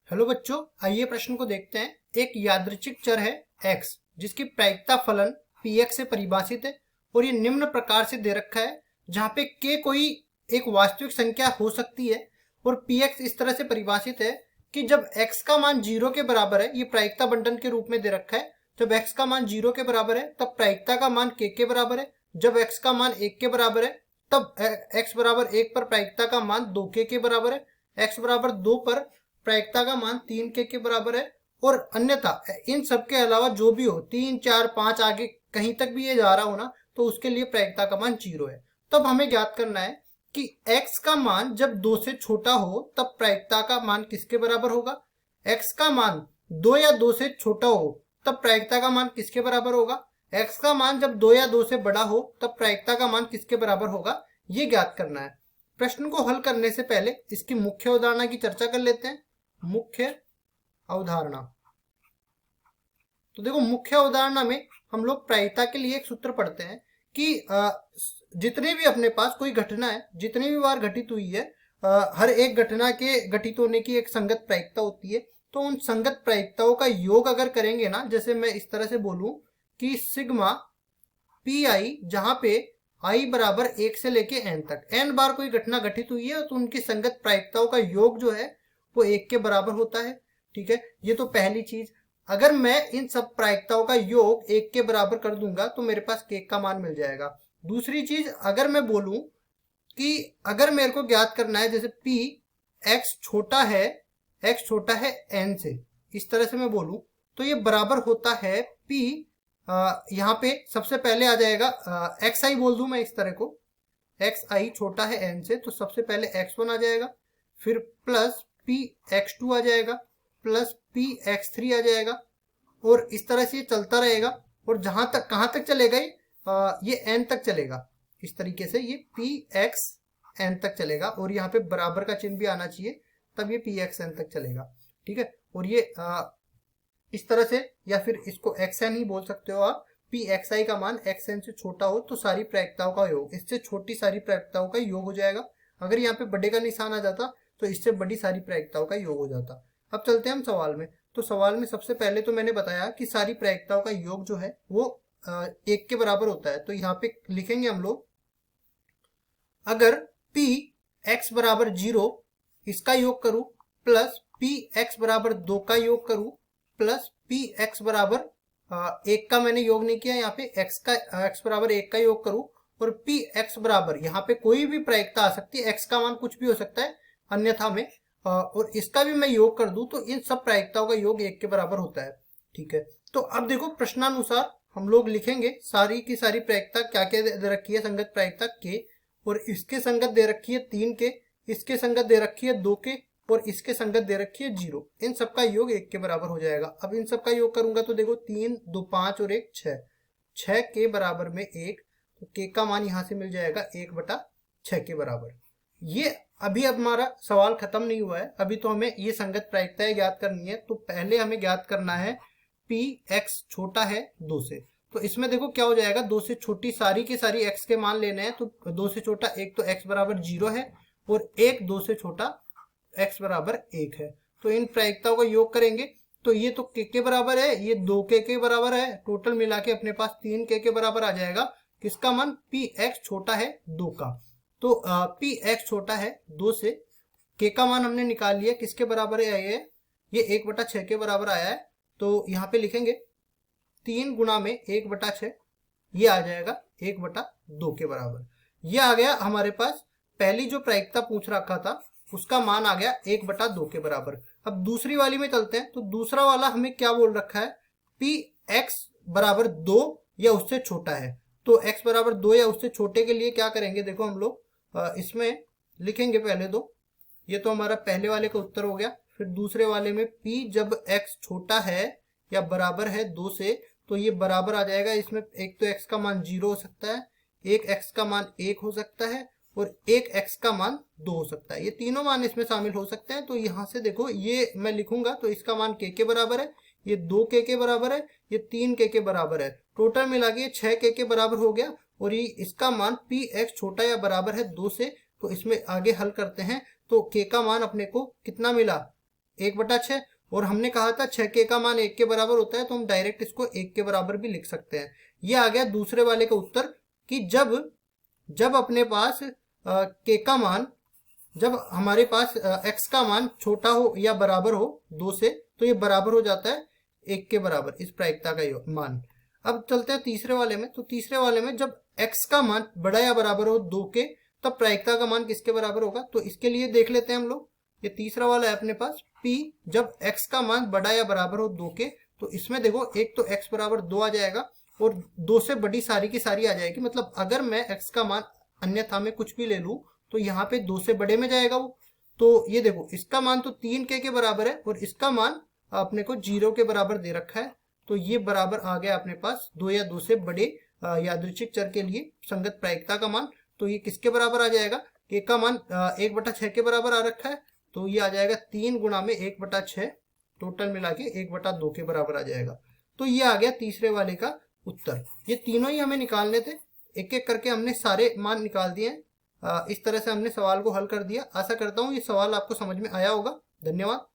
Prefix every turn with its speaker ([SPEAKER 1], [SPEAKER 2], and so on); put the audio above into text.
[SPEAKER 1] Hello बच्चों, आइए प्रश्न को देखते हैं। एक यादृच्छिक चर है x जिसकी प्रायिकता फलन px से परिभाषित है और ये निम्न प्रकार से दे रखा है जहाँ पे k कोई एक वास्तविक संख्या हो सकती है और px इस तरह से परिभाषित है कि जब x का मान 0 के बराबर है, ये प्रायिकता बंटन के रूप में दे रखा है। जब x का मान 0 के बराबर है तब प्रायिकता का मान k के बराबर है। जब x का मान 1 के बराबर है तब x बराबर 1 पर प्रायिकता का मान 2k के बराबर है। x बराबर 2 पर प्रायिकता का मान 3k के बराबर है। और अन्यथा इन सब के अलावा जो भी हो, 3 4 5 आगे कहीं तक भी ये जा रहा हो ना, तो उसके लिए प्रायिकता का मान 0 है। तब हमें ज्ञात करना है कि x का मान जब 2 से छोटा हो तब प्रायिकता का मान किसके बराबर होगा। x का मान 2 या 2 से छोटा हो तब प्रायिकता का मान किसके बराबर होगा। x का मान जब 2 या 2 से बड़ा हो तब प्रायिकता का मान किसके बराबर होगा, ये ज्ञात करना है। प्रश्न को हल करने से पहले इसकी मुख्य अवधारणा की चर्चा कर लेते हैं। मुख्य अवधारणा, तो देखो मुख्य अवधारणा में हम लोग प्रायिकता के लिए एक सूत्र पढ़ते हैं कि जितने भी अपने पास कोई घटना है, जितनी भी बार घटित हुई है, हर एक घटना के घटित होने की एक संगत प्रायिकता होती है। तो उन संगत प्रायिकताओं का योग अगर करेंगे ना, जैसे मैं इस तरह से बोलूं कि सिग्मा पी आई, जहां पे आई बराबर 1 से लेके n तक n बार कोई घटना घटित हुई है तो उनकी संगत प्रायिकताओं का योग जो है वो 1 के बराबर होता है। ठीक है, ये तो पहली चीज। अगर मैं इन सब प्रायिकताओं का योग 1 के बराबर कर दूंगा तो मेरे पास k का मान मिल जाएगा। दूसरी चीज, अगर मैं बोलूं कि अगर मेरे को ज्ञात करना है जैसे p x छोटा है n से, इस तरह से मैं बोलूं तो ये बराबर होता है p, यहाँ पे सबसे पहले आ जाएगा एक्स आई बोल दूं मैं इस तरह को, एक्स आई छोटा है एन से, तो सबसे पहले x1 आ जाएगा, फिर प्लस पी x2 आ जाएगा, प्लस पी x3 आ जाएगा और इस तरह से चलता रहेगा। और जहां तक कहां तक चलेगा ये n तक चलेगा। इस तरीके से ये पी एक्स एन तक चलेगा और यहाँ पे बराबर का चिन्ह भी आना चाहिए, तब ये पी एक्स एन तक चलेगा। ठीक है, और ये इस तरह से, या फिर इसको xn ही बोल सकते हो आप। पी एक्स आई का मान xn से छोटा हो तो सारी प्रायिकताओं का योग इससे छोटी सारी प्रायिकताओं का योग हो जाएगा। अगर यहाँ पे बड़े का निशान आ जाता तो इससे बड़ी सारी प्रायिकताओं का योग हो जाता। अब चलते हैं हम सवाल में। तो सवाल में सबसे पहले तो मैंने बताया कि सारी प्रायिकताओं का योग जो है वो 1 के बराबर होता है। तो यहाँ पे लिखेंगे हम लोग, अगर p x बराबर 0 इसका योग करूं प्लस p x बराबर 2 का योग करूं प्लस पी एक्स बराबर 1 का मैंने योग नहीं किया, यहाँ पे x बराबर 1 का योग करूं और पी एक्स बराबर, यहाँ पे कोई भी प्रायिकता आ सकती है, x का मान कुछ भी हो सकता है अन्यथा में, और इसका भी मैं योग कर दूं तो इन सब प्रायिकताओं का योग 1 के बराबर होता है। ठीक है, तो अब देखो प्रश्नानुसार हम लोग लिखेंगे सारी की सारी प्रायिकता क्या क्या दे रखी है। संगत प्रायिकता k, और इसके संगत दे रखी है 3k, इसके संगत दे रखी है 2k और इसके संगत दे रखी है 0। इन सब का योग 1 के बराबर हो जाएगा। अब इन सब का योग करूंगा तो देखो 3 2 5 और 1 6, 6 के बराबर में 1, तो k का मान यहां से मिल जाएगा 1/6 के बराबर। ये अभी अब हमारा सवाल खत्म नहीं हुआ है, अभी तो हमें ये संगत प्रायिकताएं ज्ञात करनी है। तो पहले हमें ज्ञात करना है p x छोटा है 2 से। तो इसमें देखो क्या हो जाएगा, 2 से छोटी सारी की सारी x के मान लेने हैं। तो 2 से छोटा एक तो x बराबर 0 है और एक 2 से छोटा x बराबर 1 है। तो इन प्रायिकताओं का योग करेंगे तो ये तो k के बराबर है, ये 2k के बराबर है, टोटल मिला के अपने पास 3k के बराबर आ जाएगा। किसका मान, p x छोटा है 2 का। तो p x छोटा है 2 से, k का मान हमने निकाल लिया, किसके बराबर है ये 1/6 के बराबर आया है। तो यहाँ पे लिखेंगे 3 गुणा में 1/6, ये आ जाएगा 1/2 के बराबर। ये आ गया हमारे पास। पहली जो प्रायिकता पूछ रखा था उसका मान आ गया 1/2 के बराबर। अब दूसरी वाली में चलते हैं। तो दूसरा वाला हमें क्या बोल रखा है, p x बराबर 2 या उससे छोटा है। तो x बराबर 2 या उससे छोटे के लिए क्या करेंगे, देखो हम लोग इसमें लिखेंगे पहले दो, ये तो हमारा पहले वाले का उत्तर हो गया। फिर दूसरे वाले में p जब x छोटा है या बराबर है 2 से, तो ये बराबर आ जाएगा। इसमें एक तो x का मान 0 हो सकता है, एक x का मान 1 हो सकता है और एक x का मान 2 हो सकता है। ये तीनों मान इसमें शामिल हो सकते हैं। तो यहाँ से देखो ये मैं लिखूंगा तो इसका मान k के बराबर है, ये 2k के बराबर है, ये 3k के बराबर है, टोटल मिला के 6k के बराबर हो गया। और ये इसका मान p x छोटा या बराबर है 2 से। तो इसमें आगे हल करते हैं तो k का मान अपने को कितना मिला, 1/6, और हमने कहा था 6k का मान 1 के बराबर होता है, तो हम डायरेक्ट इसको 1 के बराबर भी लिख सकते हैं। ये आ गया दूसरे वाले का उत्तर कि जब अपने पास k का मान, जब हमारे पास x का मान छोटा हो या बराबर हो 2 से, तो ये बराबर हो जाता है 1 के बराबर, इस प्रायिकता का मान। अब चलते हैं तीसरे वाले में। तो तीसरे वाले में जब x का मान बड़ा या बराबर हो 2 के, तब प्रायिकता का मान किसके बराबर होगा? तो इसके लिए देख लेते हैं हम लोग। ये तीसरा वाला है अपने पास p, जब x का मान बड़ा या बराबर हो 2 के, तो इसमें देखो एक तो x बराबर 2 आ जाएगा और 2 से बड़ी सारी की सारी आ जाएगी। मतलब अगर मैं x का मान अन्यथा में कुछ भी ले लूं तो यहाँ पे 2 से बड़े में जाएगा वो। तो ये देखो इसका मान तो 3k के बराबर है और इसका मान अपने को 0 के बराबर दे रखा है। तो ये बराबर आ गया अपने पास 2 या 2 से बड़े यादृच्छिक चर के लिए संगत प्रायिकता का मान। तो ये किसके बराबर आ जाएगा? k का मान 1/6 के बराबर आ रखा है, तो ये आ जाएगा 3 गुणा में 1/6, टोटल मिला के 1/2 के बराबर आ जाएगा। तो ये आ गया तीसरे वाले का उत्तर। ये तीनों ही हमें निकालने थे, एक एक करके हमने सारे मान निकाल दिए हैं। इस तरह से हमने सवाल को हल कर दिया। आशा करता हूँ ये सवाल आपको समझ में आया होगा। धन्यवाद।